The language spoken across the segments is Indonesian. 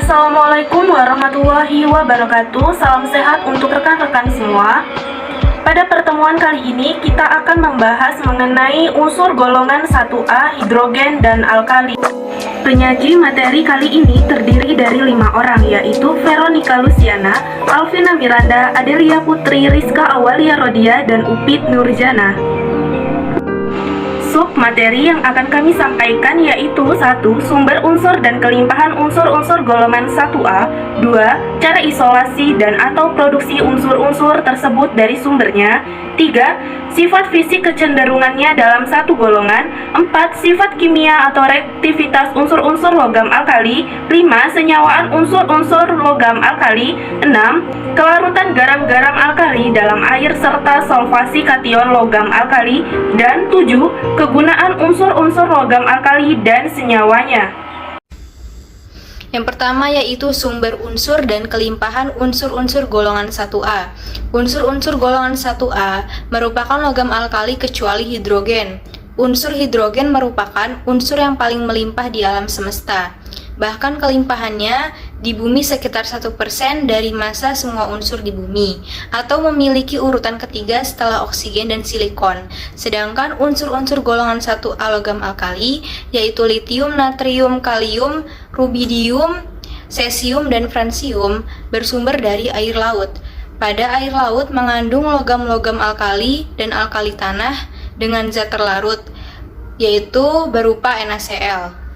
Assalamualaikum warahmatullahi wabarakatuh. Salam sehat untuk rekan-rekan semua. Pada pertemuan kali ini kita akan membahas mengenai unsur golongan 1A, hidrogen dan alkali. Penyaji materi kali ini terdiri dari 5 orang, yaitu Veronica Luciana, Alvina Miranda, Adelia Putri, Rizka Awalia Rodia, dan Upit Nurjana. Sub materi yang akan kami sampaikan yaitu 1. Sumber unsur dan kelimpahan unsur-unsur golongan 1A. 2. Cara isolasi dan atau produksi unsur-unsur tersebut dari sumbernya. 3. Sifat fisik kecenderungannya dalam satu golongan. 4. Sifat kimia atau reaktivitas unsur-unsur logam alkali. 5. Senyawaan unsur-unsur logam alkali. 6. Kelarutan garam-garam alkali dalam air serta solvasi kation logam alkali. Dan 7. Kegunaan unsur-unsur logam alkali dan senyawanya. Yang pertama yaitu sumber unsur dan kelimpahan unsur-unsur golongan 1A. Unsur-unsur golongan 1A merupakan logam alkali kecuali hidrogen. Unsur hidrogen merupakan unsur yang paling melimpah di alam semesta. Bahkan kelimpahannya di bumi sekitar 1% dari massa semua unsur di bumi, atau memiliki urutan ketiga setelah oksigen dan silikon. Sedangkan unsur-unsur golongan 1A logam alkali yaitu litium, natrium, kalium, rubidium, cesium, dan fransium bersumber dari air laut. Pada air laut mengandung logam-logam alkali dan alkali tanah dengan zat terlarut, yaitu berupa NaCl.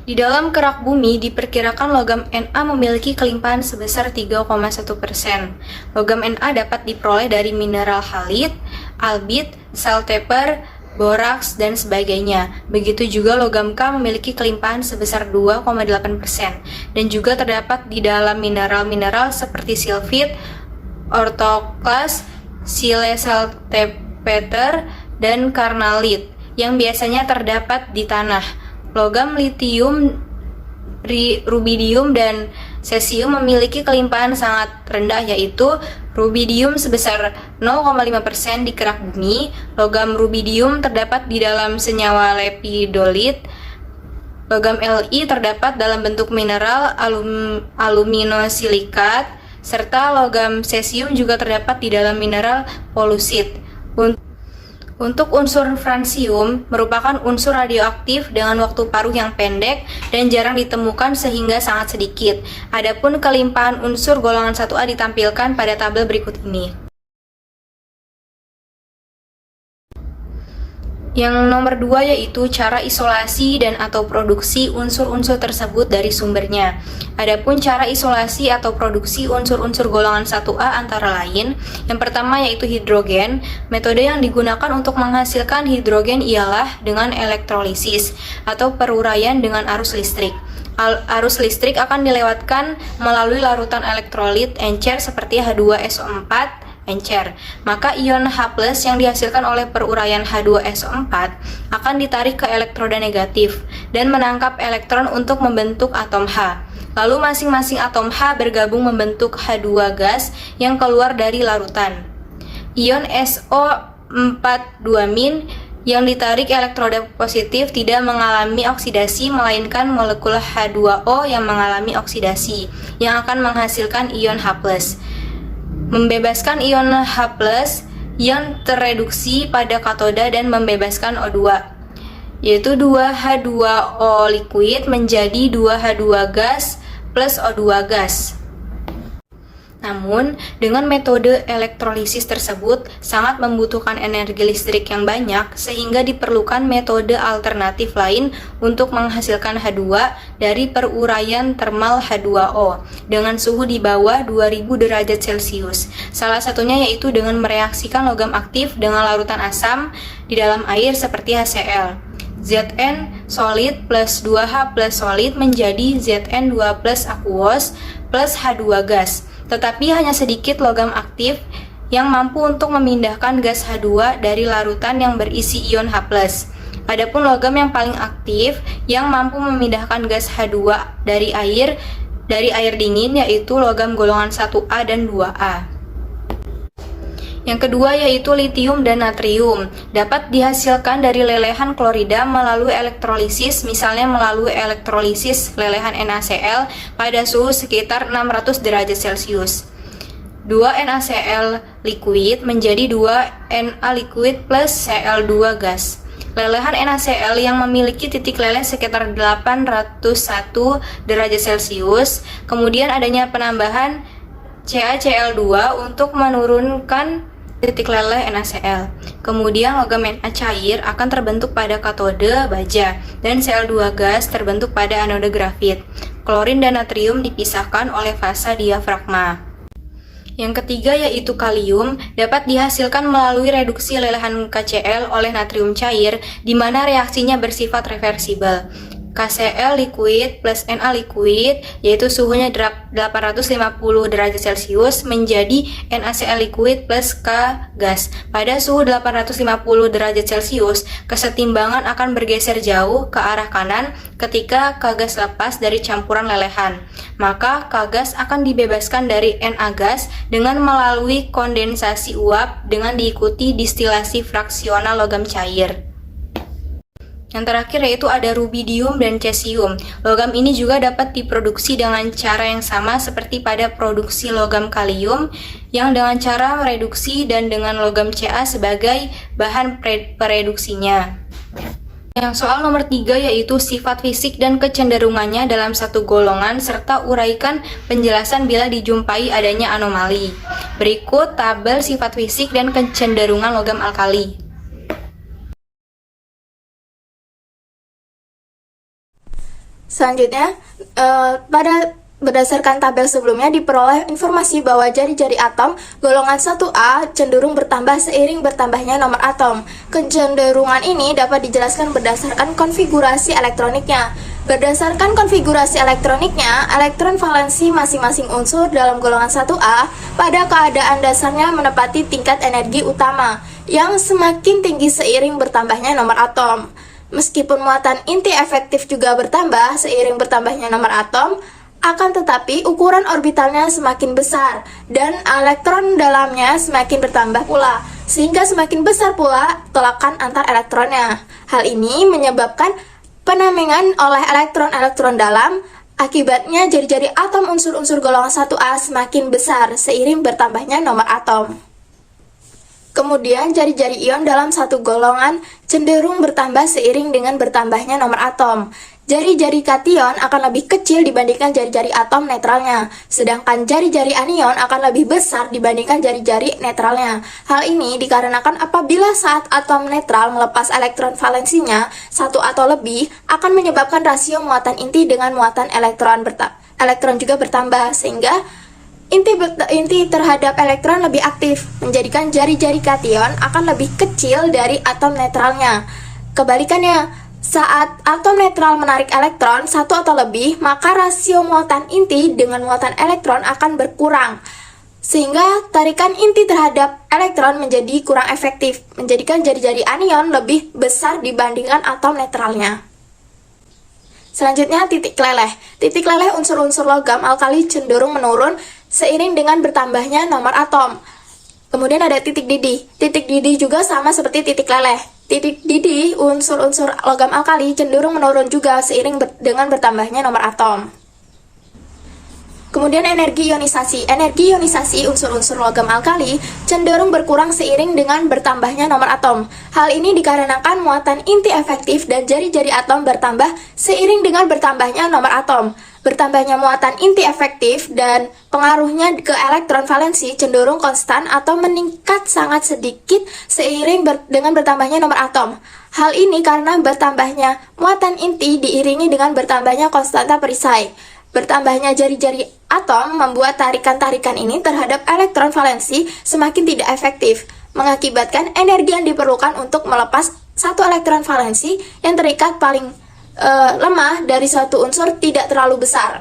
Di dalam kerak bumi diperkirakan logam Na memiliki kelimpahan sebesar 3,1%. Logam Na dapat diperoleh dari mineral halit, albit, saltpeter, boraks, dan sebagainya. Begitu juga logam K memiliki kelimpahan sebesar 2,8% dan juga terdapat di dalam mineral-mineral seperti silfit, ortoklas, silesaltpeter, dan karnalit yang biasanya terdapat di tanah. Logam litium, rubidium, dan cesium memiliki kelimpahan sangat rendah, yaitu rubidium sebesar 0,5% di kerak bumi. Logam rubidium terdapat di dalam senyawa lepidolit. Logam Li terdapat dalam bentuk mineral aluminosilikat, serta logam cesium juga terdapat di dalam mineral polusit. Untuk unsur fransium merupakan unsur radioaktif dengan waktu paruh yang pendek dan jarang ditemukan sehingga sangat sedikit. Adapun kelimpahan unsur golongan 1A ditampilkan pada tabel berikut ini. Yang nomor 2 yaitu cara isolasi dan atau produksi unsur-unsur tersebut dari sumbernya. Adapun cara isolasi atau produksi unsur-unsur golongan 1A antara lain, yang pertama yaitu hidrogen. Metode yang digunakan untuk menghasilkan hidrogen ialah dengan elektrolisis atau peruraian dengan arus listrik. Arus listrik akan dilewatkan melalui larutan elektrolit encer seperti H2SO4 encer. Maka ion H+ yang dihasilkan oleh peruraian H2SO4 akan ditarik ke elektroda negatif dan menangkap elektron untuk membentuk atom H. Lalu masing-masing atom H bergabung membentuk H2 gas yang keluar dari larutan. Ion SO42- yang ditarik elektroda positif tidak mengalami oksidasi, melainkan molekul H2O yang mengalami oksidasi, yang akan menghasilkan ion H+. Membebaskan ion H+, yang tereduksi pada katoda dan membebaskan O2, yaitu 2H2O liquid menjadi 2H2 gas plus O2 gas. Namun, dengan metode elektrolisis tersebut sangat membutuhkan energi listrik yang banyak sehingga diperlukan metode alternatif lain untuk menghasilkan H2 dari peruraian termal H2O dengan suhu di bawah 2000 derajat Celcius. Salah satunya yaitu dengan mereaksikan logam aktif dengan larutan asam di dalam air seperti HCl. Zn solid plus 2H plus solid menjadi Zn2 plus aqueous plus H2 gas. Tetapi hanya sedikit logam aktif yang mampu untuk memindahkan gas H2 dari larutan yang berisi ion H+. Adapun logam yang paling aktif yang mampu memindahkan gas H2 dari air dingin yaitu logam golongan 1A dan 2A. Yang kedua yaitu litium dan natrium. Dapat dihasilkan dari lelehan klorida melalui elektrolisis, misalnya melalui elektrolisis lelehan NaCl pada suhu sekitar 600 derajat Celcius. 2 NaCl liquid menjadi 2 Na liquid plus Cl2 gas. Lelehan NaCl yang memiliki titik leleh sekitar 801 derajat Celcius, kemudian adanya penambahan CaCl2 untuk menurunkan titik leleh NaCl. Kemudian logam Na cair akan terbentuk pada katode baja dan Cl2 gas terbentuk pada anode grafit. Klorin dan natrium dipisahkan oleh fasa diafragma. Yang ketiga yaitu kalium, dapat dihasilkan melalui reduksi lelehan KCl oleh natrium cair, di mana reaksinya bersifat reversibel. KCl liquid plus Na liquid, yaitu suhunya 850 derajat Celcius, menjadi NaCl liquid plus K gas. Pada suhu 850 derajat Celcius, kesetimbangan akan bergeser jauh ke arah kanan ketika K gas lepas dari campuran lelehan. Maka K gas akan dibebaskan dari Na gas dengan melalui kondensasi uap dengan diikuti distilasi fraksional logam cair. Yang terakhir yaitu ada rubidium dan cesium. Logam ini juga dapat diproduksi dengan cara yang sama seperti pada produksi logam kalium, yang dengan cara mereduksi dan dengan logam Ca sebagai bahan pereduksinya. Yang soal nomor 3 yaitu sifat fisik dan kecenderungannya dalam satu golongan serta uraikan penjelasan bila dijumpai adanya anomali. Berikut tabel sifat fisik dan kecenderungan logam alkali. Selanjutnya, berdasarkan tabel sebelumnya diperoleh informasi bahwa jari-jari atom golongan 1A cenderung bertambah seiring bertambahnya nomor atom. Kecenderungan ini dapat dijelaskan berdasarkan konfigurasi elektroniknya. Berdasarkan konfigurasi elektroniknya, elektron valensi masing-masing unsur dalam golongan 1A pada keadaan dasarnya menepati tingkat energi utama yang semakin tinggi seiring bertambahnya nomor atom. Meskipun muatan inti efektif juga bertambah seiring bertambahnya nomor atom, akan tetapi ukuran orbitalnya semakin besar dan elektron dalamnya semakin bertambah pula, sehingga semakin besar pula tolakan antar elektronnya. Hal ini menyebabkan penamengan oleh elektron-elektron dalam, akibatnya jari-jari atom unsur-unsur golongan 1A semakin besar seiring bertambahnya nomor atom. Kemudian jari-jari ion dalam satu golongan cenderung bertambah seiring dengan bertambahnya nomor atom. Jari-jari kation akan lebih kecil dibandingkan jari-jari atom netralnya, sedangkan jari-jari anion akan lebih besar dibandingkan jari-jari netralnya. Hal ini dikarenakan apabila saat atom netral melepas elektron valensinya satu atau lebih, akan menyebabkan rasio muatan inti dengan muatan elektron juga bertambah, sehingga inti terhadap elektron lebih aktif, menjadikan jari-jari kation akan lebih kecil dari atom netralnya. Kebalikannya, saat atom netral menarik elektron satu atau lebih, maka rasio muatan inti dengan muatan elektron akan berkurang, sehingga tarikan inti terhadap elektron menjadi kurang efektif, menjadikan jari-jari anion lebih besar dibandingkan atom netralnya. Selanjutnya, titik leleh. Titik leleh unsur-unsur logam alkali cenderung menurun seiring dengan bertambahnya nomor atom. Kemudian ada titik didih. Titik didih juga sama seperti titik leleh. Titik didih unsur-unsur logam alkali cenderung menurun juga seiring dengan bertambahnya nomor atom. Kemudian energi ionisasi. Energi ionisasi unsur-unsur logam alkali cenderung berkurang seiring dengan bertambahnya nomor atom. Hal ini dikarenakan muatan inti efektif dan jari-jari atom bertambah seiring dengan bertambahnya nomor atom. Bertambahnya muatan inti efektif dan pengaruhnya ke elektron valensi cenderung konstan atau meningkat sangat sedikit seiring dengan bertambahnya nomor atom. Hal ini karena bertambahnya muatan inti diiringi dengan bertambahnya konstanta perisai. Bertambahnya jari-jari atom membuat tarikan-tarikan ini terhadap elektron valensi semakin tidak efektif, mengakibatkan energi yang diperlukan untuk melepas satu elektron valensi yang terikat paling lemah dari suatu unsur tidak terlalu besar.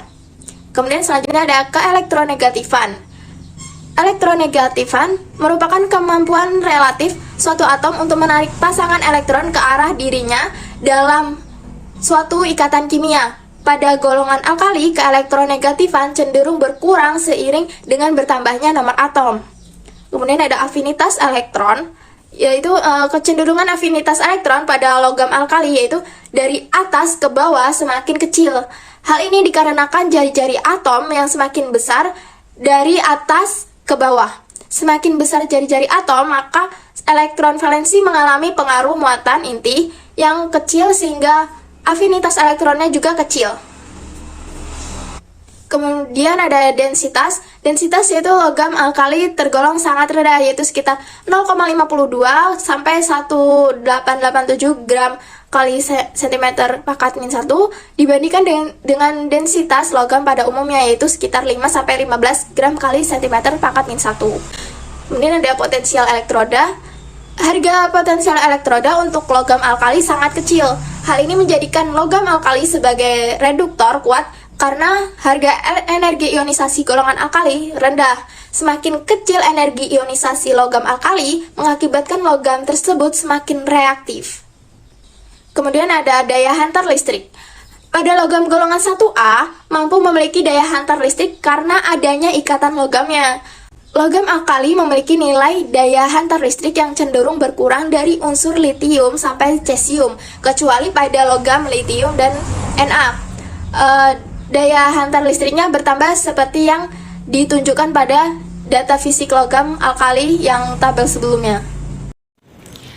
Kemudian selanjutnya ada keelektronegatifan. Elektronegatifan merupakan kemampuan relatif suatu atom untuk menarik pasangan elektron ke arah dirinya dalam suatu ikatan kimia. Pada golongan alkali, keelektronegatifan cenderung berkurang seiring dengan bertambahnya nomor atom. Kemudian ada afinitas elektron, yaitu kecenderungan afinitas elektron pada logam alkali, yaitu dari atas ke bawah semakin kecil. Hal ini dikarenakan jari-jari atom yang semakin besar dari atas ke bawah. Semakin besar jari-jari atom, maka elektron valensi mengalami pengaruh muatan inti yang kecil sehingga afinitas elektronnya juga kecil. Kemudian ada densitas. Densitas yaitu logam alkali tergolong sangat rendah, yaitu sekitar 0,52 sampai 1887 gram kali cm pangkat min 1 dibandingkan dengan densitas logam pada umumnya, yaitu sekitar 5 sampai 15 gram kali cm pangkat min 1. Kemudian ada potensial elektroda. Harga potensial elektroda untuk logam alkali sangat kecil. Hal ini menjadikan logam alkali sebagai reduktor kuat karena harga energi ionisasi golongan alkali rendah. Semakin kecil energi ionisasi logam alkali mengakibatkan logam tersebut semakin reaktif. Kemudian ada daya hantar listrik. Pada logam golongan 1A mampu memiliki daya hantar listrik karena adanya ikatan logamnya. Logam alkali memiliki nilai daya hantar listrik yang cenderung berkurang dari unsur litium sampai cesium, kecuali pada logam litium dan Na. Daya hantar listriknya bertambah seperti yang ditunjukkan pada data fisik logam alkali yang tabel sebelumnya.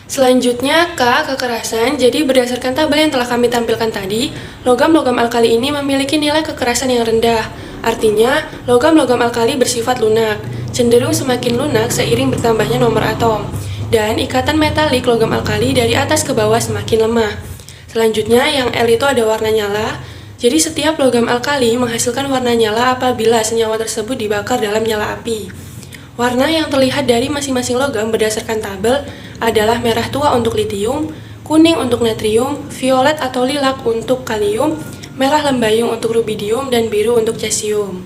Selanjutnya, kekerasan. Jadi berdasarkan tabel yang telah kami tampilkan tadi, logam-logam alkali ini memiliki nilai kekerasan yang rendah. Artinya, logam-logam alkali bersifat lunak, cenderung semakin lunak seiring bertambahnya nomor atom. Dan ikatan metalik logam alkali dari atas ke bawah semakin lemah. Selanjutnya, yang L itu ada warna nyala. Jadi setiap logam alkali menghasilkan warna nyala apabila senyawa tersebut dibakar dalam nyala api. Warna yang terlihat dari masing-masing logam berdasarkan tabel adalah merah tua untuk litium, kuning untuk natrium, violet atau lilac untuk kalium, merah lembayung untuk rubidium, dan biru untuk cesium.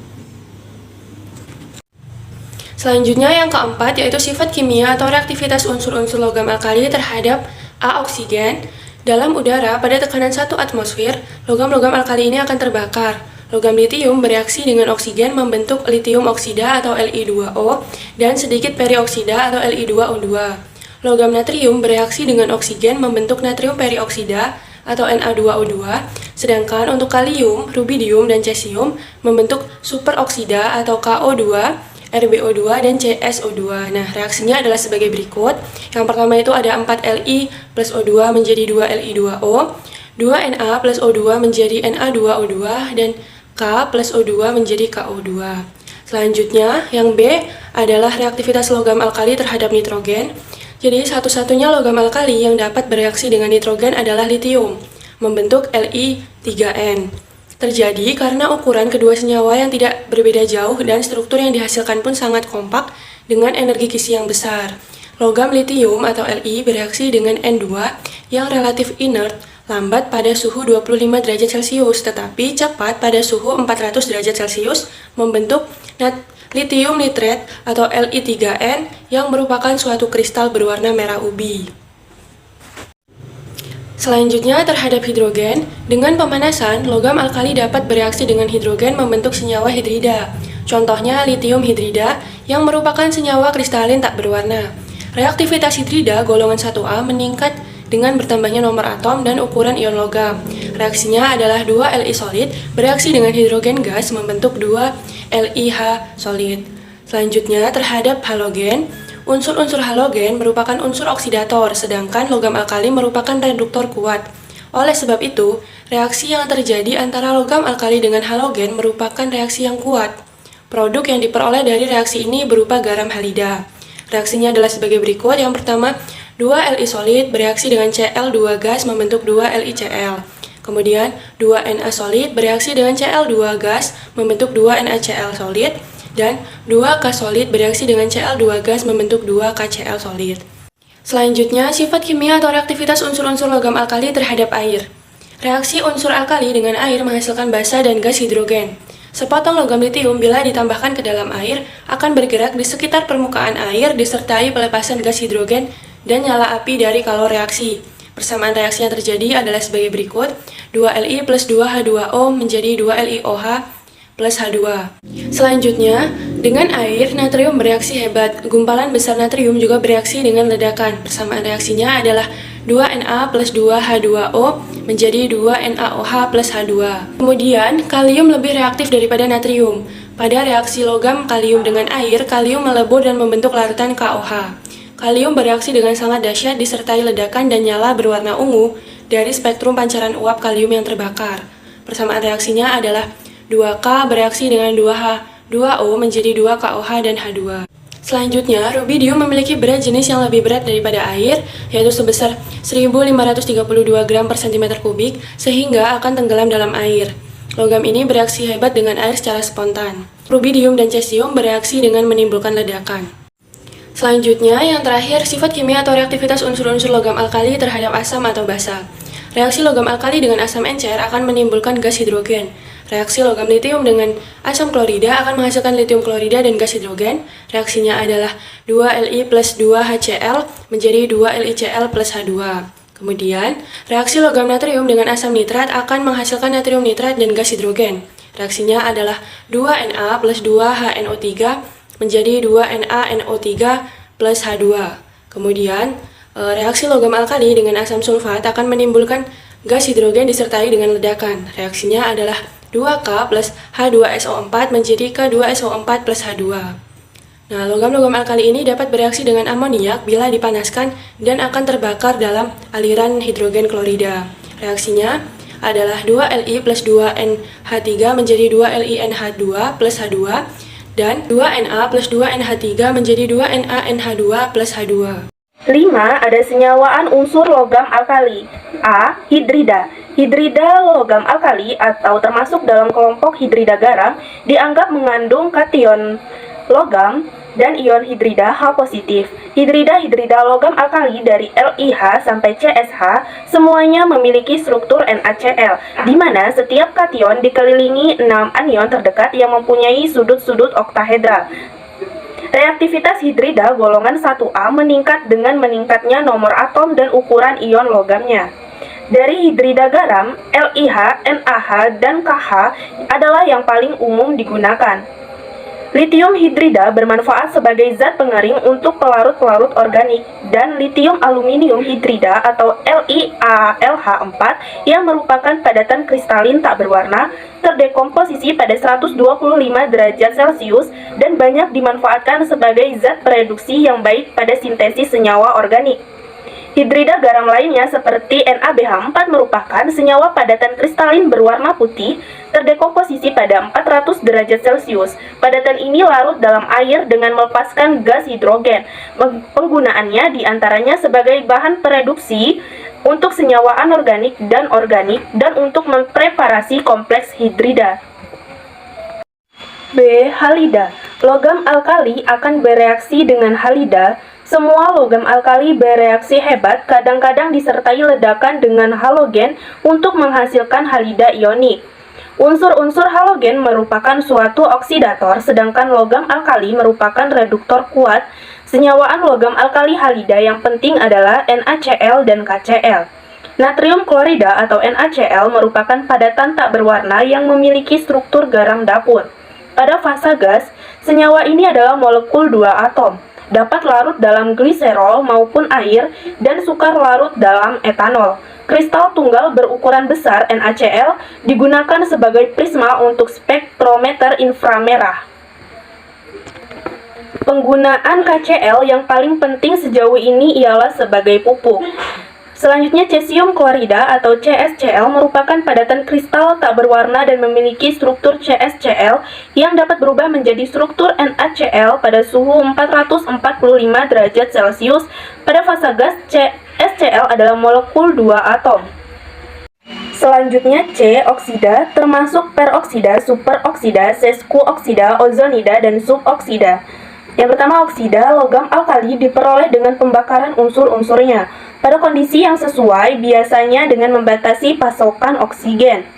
Selanjutnya yang keempat yaitu sifat kimia atau reaktivitas unsur-unsur logam alkali terhadap A oksigen. Dalam udara, pada tekanan 1 atmosfer, logam-logam alkali ini akan terbakar. Logam litium bereaksi dengan oksigen membentuk litium oksida atau Li2O dan sedikit perioksida atau Li2O2. Logam natrium bereaksi dengan oksigen membentuk natrium perioksida atau Na2O2, sedangkan untuk kalium, rubidium, dan cesium membentuk superoksida atau Ko2, RbO2, dan CsO2. Nah, reaksinya adalah sebagai berikut. Yang pertama itu ada 4 Li plus O2 menjadi 2 Li2O, 2 Na plus O2 menjadi Na2O2, dan K plus O2 menjadi KO2. Selanjutnya, yang B adalah reaktivitas logam alkali terhadap nitrogen. Jadi, satu-satunya logam alkali yang dapat bereaksi dengan nitrogen adalah litium, membentuk Li3N. Terjadi karena ukuran kedua senyawa yang tidak berbeda jauh dan struktur yang dihasilkan pun sangat kompak dengan energi kisi yang besar. Logam litium atau Li bereaksi dengan N2 yang relatif inert, lambat pada suhu 25 derajat Celcius, tetapi cepat pada suhu 400 derajat Celcius, membentuk litium nitrat atau Li3N yang merupakan suatu kristal berwarna merah ubi. Selanjutnya terhadap hidrogen, dengan pemanasan, logam alkali dapat bereaksi dengan hidrogen membentuk senyawa hidrida. Contohnya litium hidrida yang merupakan senyawa kristalin tak berwarna. Reaktivitas hidrida golongan 1A meningkat dengan bertambahnya nomor atom dan ukuran ion logam. Reaksinya adalah 2 Li solid bereaksi dengan hidrogen gas membentuk 2 LiH solid. Selanjutnya terhadap halogen, unsur-unsur halogen merupakan unsur oksidator, sedangkan logam alkali merupakan reduktor kuat. Oleh sebab itu, reaksi yang terjadi antara logam alkali dengan halogen merupakan reaksi yang kuat. Produk yang diperoleh dari reaksi ini berupa garam halida. Reaksinya adalah sebagai berikut. Yang pertama, 2 Li solid bereaksi dengan Cl2 gas membentuk 2 LiCl. Kemudian, 2 Na solid bereaksi dengan Cl2 gas membentuk 2 NaCl solid. Dan 2 K solid bereaksi dengan Cl2 gas membentuk 2 KCl solid. Selanjutnya, sifat kimia atau reaktivitas unsur-unsur logam alkali terhadap air. Reaksi unsur alkali dengan air menghasilkan basa dan gas hidrogen. Sepotong logam litium bila ditambahkan ke dalam air akan bergerak di sekitar permukaan air disertai pelepasan gas hidrogen dan nyala api dari kalor reaksi. Persamaan reaksi yang terjadi adalah sebagai berikut. 2 Li plus 2 H2O menjadi 2 LiOH plus H2. Selanjutnya, Dengan air, natrium bereaksi hebat. Gumpalan besar natrium juga bereaksi dengan ledakan. Persamaan reaksinya adalah 2Na plus 2H2O menjadi 2NaOH plus H2. Kemudian, kalium lebih reaktif daripada natrium. Pada reaksi logam kalium dengan air, kalium melebur dan membentuk larutan KOH. Kalium bereaksi dengan sangat dahsyat disertai ledakan dan nyala berwarna ungu dari spektrum pancaran uap kalium yang terbakar. Persamaan reaksinya adalah 2K bereaksi dengan 2H2O menjadi 2KOH dan H2. Selanjutnya, rubidium memiliki berat jenis yang lebih berat daripada air, yaitu sebesar 1532 gram per cm kubik, sehingga akan tenggelam dalam air. Logam ini bereaksi hebat dengan air secara spontan. Rubidium dan cesium bereaksi dengan menimbulkan ledakan. Selanjutnya, yang terakhir, sifat kimia atau reaktivitas unsur-unsur logam alkali terhadap asam atau basa. Reaksi logam alkali dengan asam encer akan menimbulkan gas hidrogen. Reaksi logam litium dengan asam klorida akan menghasilkan litium klorida dan gas hidrogen. Reaksinya adalah 2Li plus 2HCl menjadi 2LiCl plus H2. Kemudian, reaksi logam natrium dengan asam nitrat akan menghasilkan natrium nitrat dan gas hidrogen. Reaksinya adalah 2Na plus 2HNO3 menjadi 2NaNO3 plus H2. Kemudian, reaksi logam alkali dengan asam sulfat akan menimbulkan gas hidrogen disertai dengan ledakan. Reaksinya adalah 2K plus H2SO4 menjadi K2SO4 plus H2. Nah, logam-logam alkali ini dapat bereaksi dengan amoniak bila dipanaskan dan akan terbakar dalam aliran hidrogen klorida. Reaksinya adalah 2Li plus 2NH3 menjadi 2LiNH2 plus H2 dan 2Na plus 2NH3 menjadi 2NaNH2 plus H2. 5. Ada senyawaan unsur logam alkali. A. Hidrida. Hidrida logam alkali atau termasuk dalam kelompok hidrida garam dianggap mengandung kation logam dan ion hidrida H positif. Hidrida logam alkali dari LiH sampai CSH semuanya memiliki struktur NaCl, di mana setiap kation dikelilingi 6 anion terdekat yang mempunyai sudut-sudut oktahedral. Reaktivitas hidrida golongan 1A meningkat dengan meningkatnya nomor atom dan ukuran ion logamnya. Dari hidrida garam, LiH, NaH, dan KH adalah yang paling umum digunakan. Litium hidrida bermanfaat sebagai zat pengering untuk pelarut-pelarut organik, dan litium aluminium hidrida atau LiAlH4 yang merupakan padatan kristalin tak berwarna terdekomposisi pada 125 derajat Celcius dan banyak dimanfaatkan sebagai zat pereduksi yang baik pada sintesis senyawa organik. Hidrida garam lainnya seperti NaBH4 merupakan senyawa padatan kristalin berwarna putih terdekomposisi pada 400 derajat Celcius. Padatan ini larut dalam air dengan melepaskan gas hidrogen. Penggunaannya diantaranya sebagai bahan pereduksi untuk senyawa anorganik dan untuk mempreparasi kompleks hidrida. B. Halida. Logam alkali akan bereaksi dengan halida. Semua logam alkali bereaksi hebat, kadang-kadang disertai ledakan dengan halogen untuk menghasilkan halida ionik. Unsur-unsur halogen merupakan suatu oksidator, sedangkan logam alkali merupakan reduktor kuat. Senyawaan logam alkali halida yang penting adalah NaCl dan KCl. Natrium klorida atau NaCl merupakan padatan tak berwarna yang memiliki struktur garam dapur. Pada fase gas, senyawa ini adalah molekul 2 atom. Dapat larut dalam gliserol maupun air dan sukar larut dalam etanol. Kristal tunggal berukuran besar NaCl digunakan sebagai prisma untuk spektrometer inframerah. Penggunaan KCl yang paling penting sejauh ini ialah sebagai pupuk. Selanjutnya, cesium klorida atau CsCl merupakan padatan kristal tak berwarna dan memiliki struktur CsCl yang dapat berubah menjadi struktur NaCl pada suhu 445 derajat Celcius. Pada fase gas, CsCl adalah molekul 2 atom. Selanjutnya C. Oksida, termasuk peroksida, superoksida, sesquoksida, ozonida, dan suboksida. Yang pertama, oksida, logam alkali diperoleh dengan pembakaran unsur-unsurnya. Pada kondisi yang sesuai, biasanya dengan membatasi pasokan oksigen.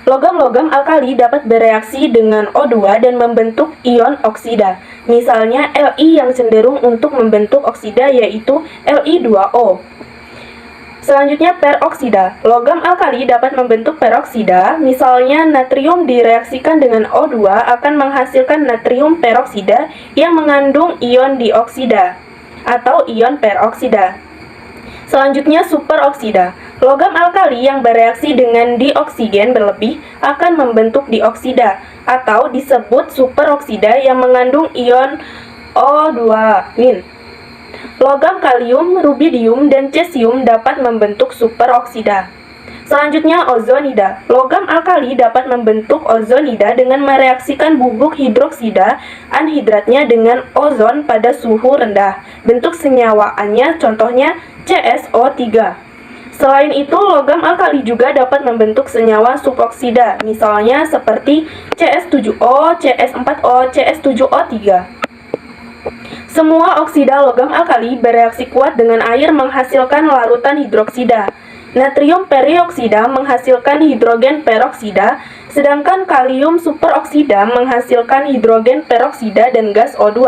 Logam-logam alkali dapat bereaksi dengan O2 dan membentuk ion oksida. Misalnya, Li yang cenderung untuk membentuk oksida yaitu Li2O. Selanjutnya peroksida. Logam alkali dapat membentuk peroksida, misalnya natrium direaksikan dengan O2 akan menghasilkan natrium peroksida yang mengandung ion dioksida atau ion peroksida. Selanjutnya superoksida. Logam alkali yang bereaksi dengan dioksigen berlebih akan membentuk dioksida atau disebut superoksida yang mengandung ion O2-. Logam kalium, rubidium, dan cesium dapat membentuk superoksida. Selanjutnya ozonida. Logam alkali dapat membentuk ozonida dengan mereaksikan bubuk hidroksida anhidratnya dengan ozon pada suhu rendah. Bentuk senyawaannya contohnya CSO3. Selain itu, logam alkali juga dapat membentuk senyawa suboksida, misalnya seperti CS7O, CS4O, CS7O3. Semua oksida logam alkali bereaksi kuat dengan air menghasilkan larutan hidroksida. Natrium perioksida menghasilkan hidrogen peroksida, sedangkan kalium superoksida menghasilkan hidrogen peroksida dan gas O2.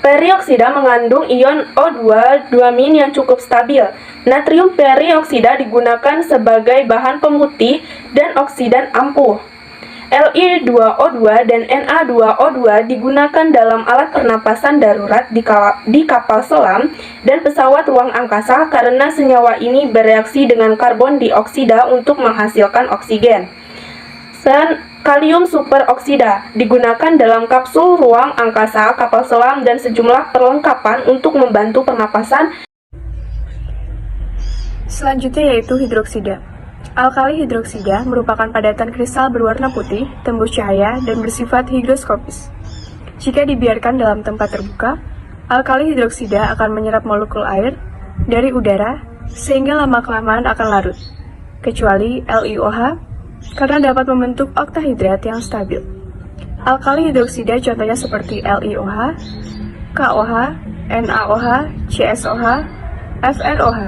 Perioksida mengandung ion O2 2- yang cukup stabil. Natrium perioksida digunakan sebagai bahan pemutih dan oksidan ampuh. Li2O2 dan Na2O2 digunakan dalam alat pernapasan darurat di kapal selam dan pesawat ruang angkasa karena senyawa ini bereaksi dengan karbon dioksida untuk menghasilkan oksigen. Kalium superoksida digunakan dalam kapsul ruang angkasa, kapal selam, dan sejumlah perlengkapan untuk membantu pernapasan. Selanjutnya yaitu hidroksida. Alkali hidroksida merupakan padatan kristal berwarna putih, tembus cahaya, dan bersifat higroskopis. Jika dibiarkan dalam tempat terbuka, alkali hidroksida akan menyerap molekul air dari udara sehingga lama-kelamaan akan larut, kecuali LiOH karena dapat membentuk oktahidrat yang stabil. Alkali hidroksida contohnya seperti LiOH, KOH, NaOH, CSOH, FNOH.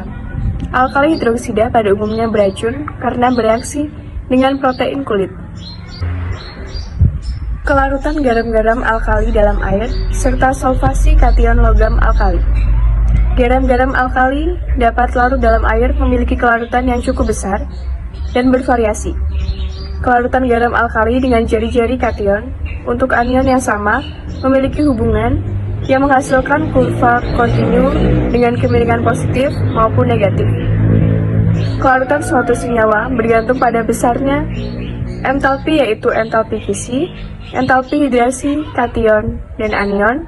Alkali hidroksida pada umumnya beracun karena bereaksi dengan protein kulit. Kelarutan garam-garam alkali dalam air, serta solvasi kation logam alkali. Garam-garam alkali dapat larut dalam air memiliki kelarutan yang cukup besar dan bervariasi. Kelarutan garam alkali dengan jari-jari kation untuk anion yang sama memiliki hubungan yang menghasilkan kurva kontinu dengan kemiringan positif maupun negatif. Kelarutan suatu senyawa bergantung pada besarnya entalpi, yaitu entalpi fisi, entalpi hidrasi kation dan anion,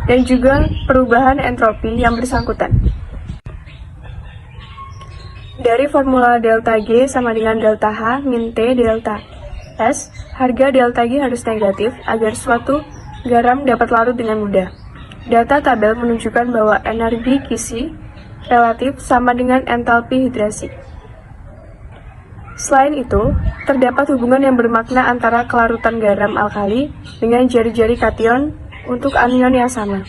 dan juga perubahan entropi yang bersangkutan. Dari formula delta G sama dengan delta H min T delta S, harga delta G harus negatif agar suatu garam dapat larut dengan mudah. Data tabel menunjukkan bahwa energi Kisi relatif sama dengan entalpi hidrasi. Selain itu, terdapat hubungan yang bermakna antara kelarutan garam alkali dengan jari-jari kation untuk anion yang sama.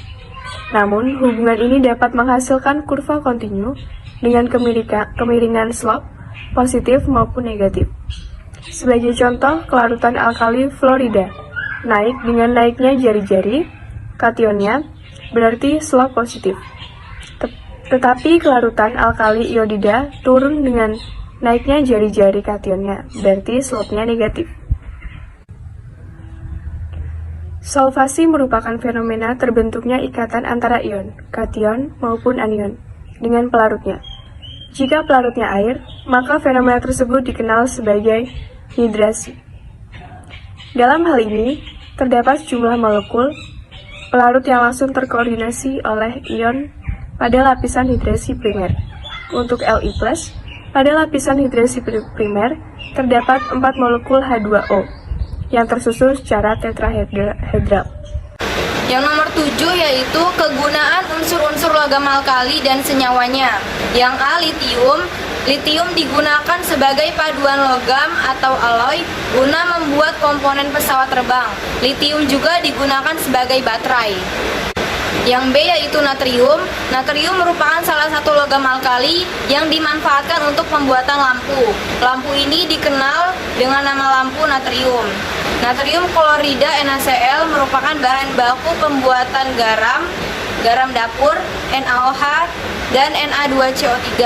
Namun, hubungan ini dapat menghasilkan kurva kontinu dengan kemiringan slope positif maupun negatif. Sebagai contoh, kelarutan alkali fluorida naik dengan naiknya jari-jari kationnya, berarti slope positif. Tetapi kelarutan alkali iodida turun dengan naiknya jari-jari kationnya, berarti slope-nya negatif. Solvasi merupakan fenomena terbentuknya ikatan antara ion, kation maupun anion dengan pelarutnya. Jika pelarutnya air, maka fenomena tersebut dikenal sebagai hidrasi. Dalam hal ini, terdapat sejumlah molekul pelarut yang langsung terkoordinasi oleh ion pada lapisan hidrasi primer. Untuk Li+, pada lapisan hidrasi primer terdapat 4 molekul H2O yang tersusun secara tetrahedral. Yang nomor 7 yaitu kegunaan unsur-unsur logam alkali dan senyawanya. Yang A, litium. Litium digunakan sebagai paduan logam atau alloy guna membuat komponen pesawat terbang. Litium juga digunakan sebagai baterai. Yang B yaitu natrium. Natrium merupakan salah satu logam alkali yang dimanfaatkan untuk pembuatan lampu. Lampu ini dikenal dengan nama lampu natrium. Natrium klorida NaCl merupakan bahan baku pembuatan garam dapur, NaOH, dan Na2CO3.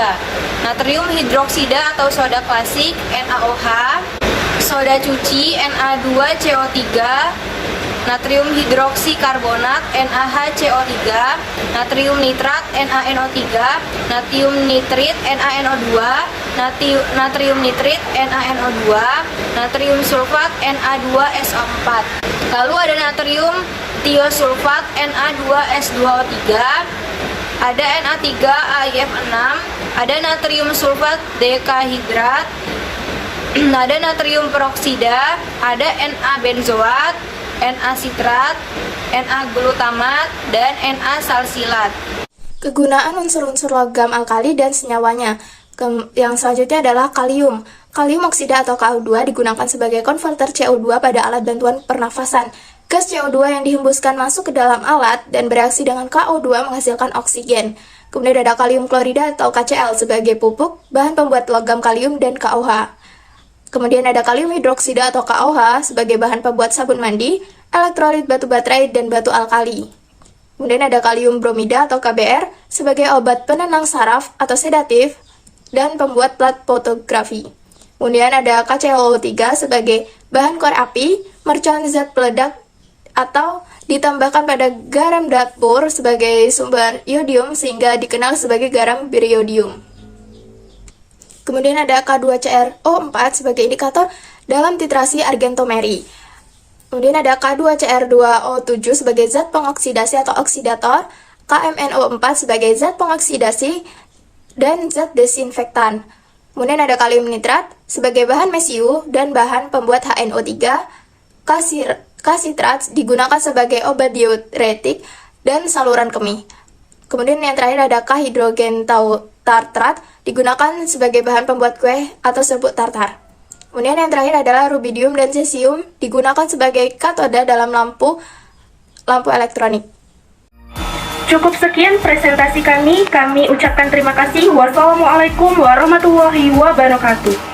Natrium hidroksida atau soda klasik NaOH, soda cuci Na2CO3, natrium hidroksikarbonat NaHCO3, natrium nitrat NaNO3, natrium nitrit NaNO2, natrium nitrit NaNO2, natrium sulfat Na2SO4. Lalu ada natrium tiosulfat Na2S2O3, ada Na3AIF6, ada natrium sulfat dekahidrat, ada natrium peroksida, ada Na-benzoat, Na-sitrat, Na-glutamat, dan Na-salsilat. Kegunaan unsur-unsur logam alkali dan senyawanya. Yang selanjutnya adalah kalium. Kalium oksida atau KO2 digunakan sebagai konverter CO2 pada alat bantuan pernafasan. Gas CO2 yang dihembuskan masuk ke dalam alat dan bereaksi dengan KO2 menghasilkan oksigen. Kemudian ada kalium klorida atau KCl sebagai pupuk, bahan pembuat logam kalium dan KOH. Kemudian ada kalium hidroksida atau KOH sebagai bahan pembuat sabun mandi, elektrolit batu baterai, dan batu alkali. Kemudian ada kalium bromida atau KBr sebagai obat penenang saraf atau sedatif dan pembuat plat fotografi. Kemudian ada KClO3 sebagai bahan korek api, mercon zat peledak atau ditambahkan pada garam dapur sebagai sumber iodium sehingga dikenal sebagai garam beriodium. Kemudian ada K2CrO4 sebagai indikator dalam titrasi argentomeri. Kemudian ada K2Cr2O7 sebagai zat pengoksidasi atau oksidator, KMNO4 sebagai zat pengoksidasi dan zat desinfektan. Kemudian ada kalium nitrat sebagai bahan mesiu dan bahan pembuat HNO3. Kasitrat digunakan sebagai obat diuretik dan saluran kemih. Kemudian yang terakhir ada K-hidrogen tartrat digunakan sebagai bahan pembuat kue atau serbuk tartar. Kemudian yang terakhir adalah rubidium dan cesium digunakan sebagai katoda dalam lampu elektronik. Cukup sekian presentasi kami ucapkan terima kasih. Wassalamualaikum warahmatullahi wabarakatuh.